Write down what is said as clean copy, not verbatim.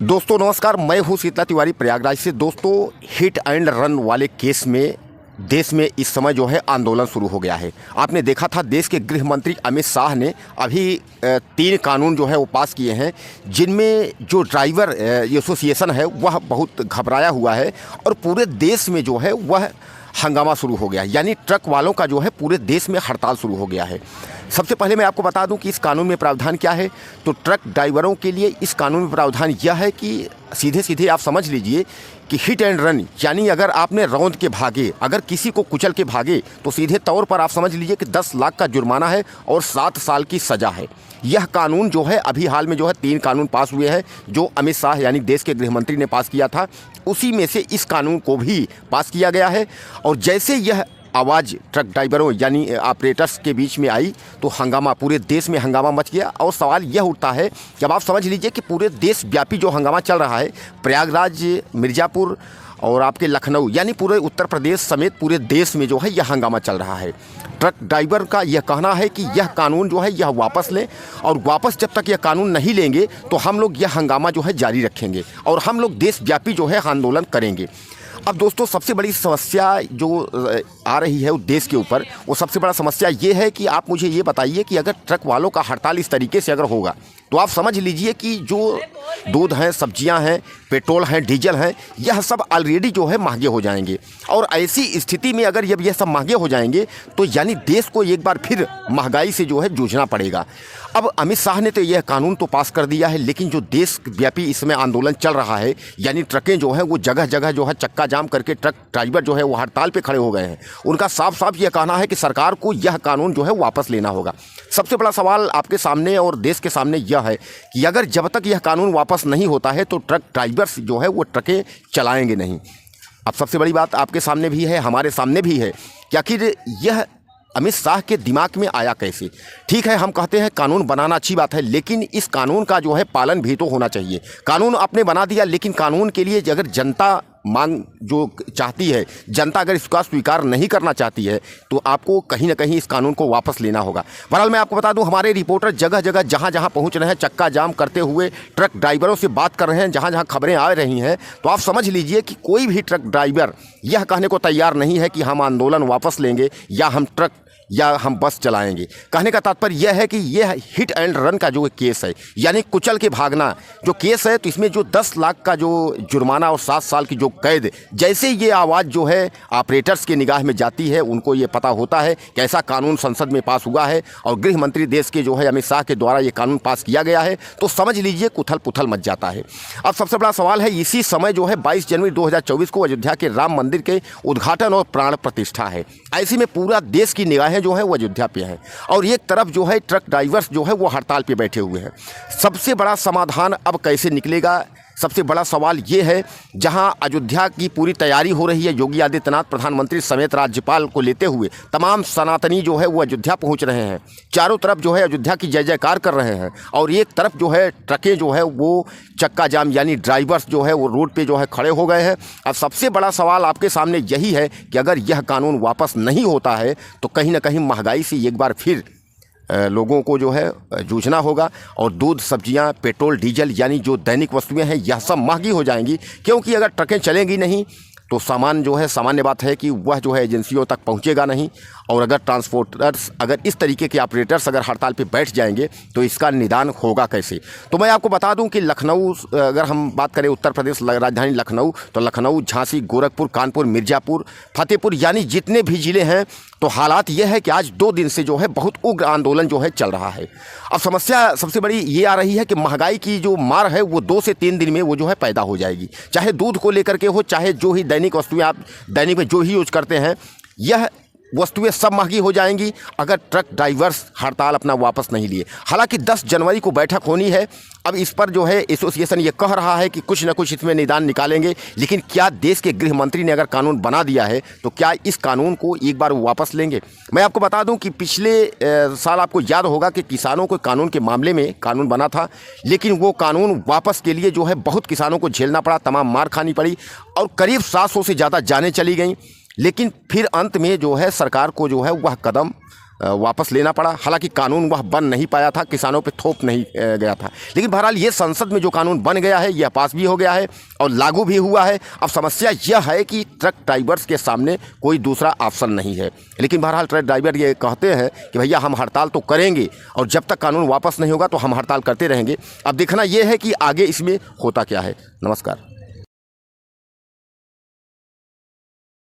दोस्तों नमस्कार, मैं हूं शीतला तिवारी प्रयागराज से। दोस्तों हिट एंड रन वाले केस में देश में इस समय जो है आंदोलन शुरू हो गया है। आपने देखा था देश के गृह मंत्री अमित शाह ने अभी 3 कानून जो है वो पास किए हैं, जिनमें जो ड्राइवर एसोसिएशन है वह बहुत घबराया हुआ है और पूरे देश में जो है वह हंगामा शुरू हो गया है। यानी ट्रक वालों का जो है पूरे देश में हड़ताल शुरू हो गया है। सबसे पहले मैं आपको बता दूं कि इस कानून में प्रावधान क्या है। तो ट्रक ड्राइवरों के लिए इस कानून में प्रावधान यह है कि सीधे सीधे आप समझ लीजिए कि हिट एंड रन, यानी अगर आपने रौंद के भागे, अगर किसी को कुचल के भागे तो सीधे तौर पर आप समझ लीजिए कि 10 लाख का जुर्माना है और 7 साल की सज़ा है। यह कानून जो है अभी हाल में जो है 3 कानून पास हुए हैं, जो अमित शाह यानी देश के गृह मंत्री ने पास किया था। उसी में से इस कानून को भी पास किया गया है। और जैसे यह आवाज़ ट्रक ड्राइवरों यानी ऑपरेटर्स के बीच में आई तो हंगामा, पूरे देश में हंगामा मच गया। और सवाल यह उठता है कि अब आप समझ लीजिए कि पूरे देश व्यापी जो हंगामा चल रहा है, प्रयागराज, मिर्ज़ापुर और आपके लखनऊ, यानी पूरे उत्तर प्रदेश समेत पूरे देश में जो है यह हंगामा चल रहा है। ट्रक ड्राइवर का यह कहना है कि यह कानून जो है यह वापस लें, और वापस जब तक यह कानून नहीं लेंगे तो हम लोग यह हंगामा जो है जारी रखेंगे और हम लोग देशव्यापी जो है आंदोलन करेंगे। अब दोस्तों सबसे बड़ी समस्या जो आ रही है देश के ऊपर, वो सबसे बड़ा समस्या ये है कि आप मुझे ये बताइए कि अगर ट्रक वालों का हड़ताल इस तरीके से अगर होगा तो आप समझ लीजिए कि जो दूध हैं, सब्जियां हैं, पेट्रोल हैं, डीजल हैं, यह सब ऑलरेडी जो है महंगे हो जाएंगे। और ऐसी स्थिति में अगर जब यह सब महंगे हो जाएंगे तो यानी देश को एक बार फिर महंगाई से जो है जूझना पड़ेगा। अब अमित शाह ने तो यह कानून तो पास कर दिया है, लेकिन जो देशव्यापी इसमें आंदोलन चल रहा है, यानी ट्रकें जो हैं वो जगह जगह जो है चक्का जाम करके ट्रक ड्राइवर जो है वो हड़ताल पे खड़े हो गए हैं। उनका साफ साफ यह कहना है कि सरकार को यह कानून जो है वापस लेना होगा। सबसे बड़ा सवाल आपके सामने और देश के सामने यह है कि अगर जब तक यह कानून वापस नहीं होता है तो ट्रक ड्राइवर्स जो है वो ट्रकें चलाएंगे नहीं। अब सबसे बड़ी बात आपके सामने भी है, हमारे सामने भी है कि आखिर यह अमित शाह के दिमाग में आया कैसे। ठीक है, हम कहते हैं कानून बनाना अच्छी बात है, लेकिन इस कानून का जो है पालन भी तो होना चाहिए। कानून आपने बना दिया, लेकिन कानून के लिए अगर जनता मांग जो चाहती है, जनता अगर इसका स्वीकार नहीं करना चाहती है तो आपको कहीं ना कहीं इस कानून को वापस लेना होगा। बहरहाल मैं आपको बता दूं, हमारे रिपोर्टर जगह जगह जहां जहां पहुंच रहे हैं, चक्का जाम करते हुए ट्रक ड्राइवरों से बात कर रहे हैं, जहां जहां खबरें आ रही हैं, तो आप समझ लीजिए कि कोई भी ट्रक ड्राइवर यह कहने को तैयार नहीं है कि हम आंदोलन वापस लेंगे या हम ट्रक या हम बस चलाएंगे। कहने का तात्पर्य यह है कि यह हिट एंड रन का जो केस है, यानी कुचल के भागना जो केस है, तो इसमें जो 10 लाख का जो जुर्माना और 7 साल की जो कैद, जैसे ये आवाज़ जो है ऑपरेटर्स की निगाह में जाती है, उनको ये पता होता है कि ऐसा कानून संसद में पास हुआ है और गृह मंत्री देश के जो है अमित शाह के द्वारा ये कानून पास किया गया है, तो समझ लीजिए उथल पुथल मच जाता है। अब सबसे बड़ा सवाल है, इसी समय जो है 22 जनवरी 2024 को अयोध्या के राम मंदिर के उद्घाटन और प्राण प्रतिष्ठा है। ऐसे में पूरा देश की निगाहें जो है वो अयोध्या पे है और एक तरफ जो है ट्रक ड्राइवर्स जो है वो हड़ताल पे बैठे हुए हैं। सबसे बड़ा समाधान अब कैसे निकलेगा, सबसे बड़ा सवाल ये है। जहां अयोध्या की पूरी तैयारी हो रही है, योगी आदित्यनाथ प्रधानमंत्री समेत राज्यपाल को लेते हुए तमाम सनातनी जो है वो अयोध्या पहुंच रहे हैं, चारों तरफ जो है अयोध्या की जय जयकार कर रहे हैं, और एक तरफ जो है ट्रकें जो है वो चक्का जाम यानी ड्राइवर्स जो है वो रोड पे जो है खड़े हो गए हैं। अब सबसे बड़ा सवाल आपके सामने यही है कि अगर यह कानून वापस नहीं होता है तो कहीं ना कहीं महंगाई से एक बार फिर लोगों को जो है जूझना होगा, और दूध, सब्जियां, पेट्रोल, डीजल यानी जो दैनिक वस्तुएं हैं यह सब महंगी हो जाएंगी। क्योंकि अगर ट्रकें चलेंगी नहीं तो सामान जो है, सामान्य बात है कि वह जो है एजेंसियों तक पहुंचेगा नहीं, और अगर ट्रांसपोर्टर्स, अगर इस तरीके के ऑपरेटर्स अगर हड़ताल पे बैठ जाएंगे तो इसका निदान होगा कैसे। तो मैं आपको बता दूं कि लखनऊ, अगर हम बात करें उत्तर प्रदेश राजधानी लखनऊ, तो लखनऊ, झांसी, गोरखपुर, कानपुर, मिर्ज़ापुर, फतेहपुर यानी जितने भी ज़िले हैं, तो हालात ये है कि आज 2 दिन से जो है बहुत उग्र आंदोलन जो है चल रहा है। अब समस्या सबसे बड़ी ये आ रही है कि महंगाई की जो मार है वो 2 से 3 दिन में वो जो है पैदा हो जाएगी। चाहे दूध को लेकर के हो, चाहे जो ही दैनिक वस्तुएं आप दैनिक में जो ही यूज करते हैं, यह वस्तुएं सब महंगी हो जाएंगी अगर ट्रक ड्राइवर्स हड़ताल अपना वापस नहीं लिए। हालांकि 10 जनवरी को बैठक होनी है। अब इस पर जो है एसोसिएशन ये कह रहा है कि कुछ ना कुछ इसमें निदान निकालेंगे, लेकिन क्या देश के गृह मंत्री ने अगर कानून बना दिया है तो क्या इस कानून को एक बार वापस लेंगे। मैं आपको बता दूं कि पिछले साल आपको याद होगा कि किसानों को कानून के मामले में कानून बना था, लेकिन वो कानून वापस के लिए जो है बहुत किसानों को झेलना पड़ा, तमाम मार खानी पड़ी और करीब 700 से ज़्यादा जानें चली गई। लेकिन फिर अंत में जो है सरकार को जो है वह कदम वापस लेना पड़ा। हालांकि कानून वह बन नहीं पाया था, किसानों पे थोप नहीं गया था, लेकिन बहरहाल ये संसद में जो कानून बन गया है यह पास भी हो गया है और लागू भी हुआ है। अब समस्या यह है कि ट्रक ड्राइवर्स के सामने कोई दूसरा ऑप्शन नहीं है। लेकिन बहरहाल ट्रक ड्राइवर ये कहते हैं कि भैया हम हड़ताल तो करेंगे और जब तक कानून वापस नहीं होगा तो हम हड़ताल करते रहेंगे। अब देखना यह है कि आगे इसमें होता क्या है। नमस्कार।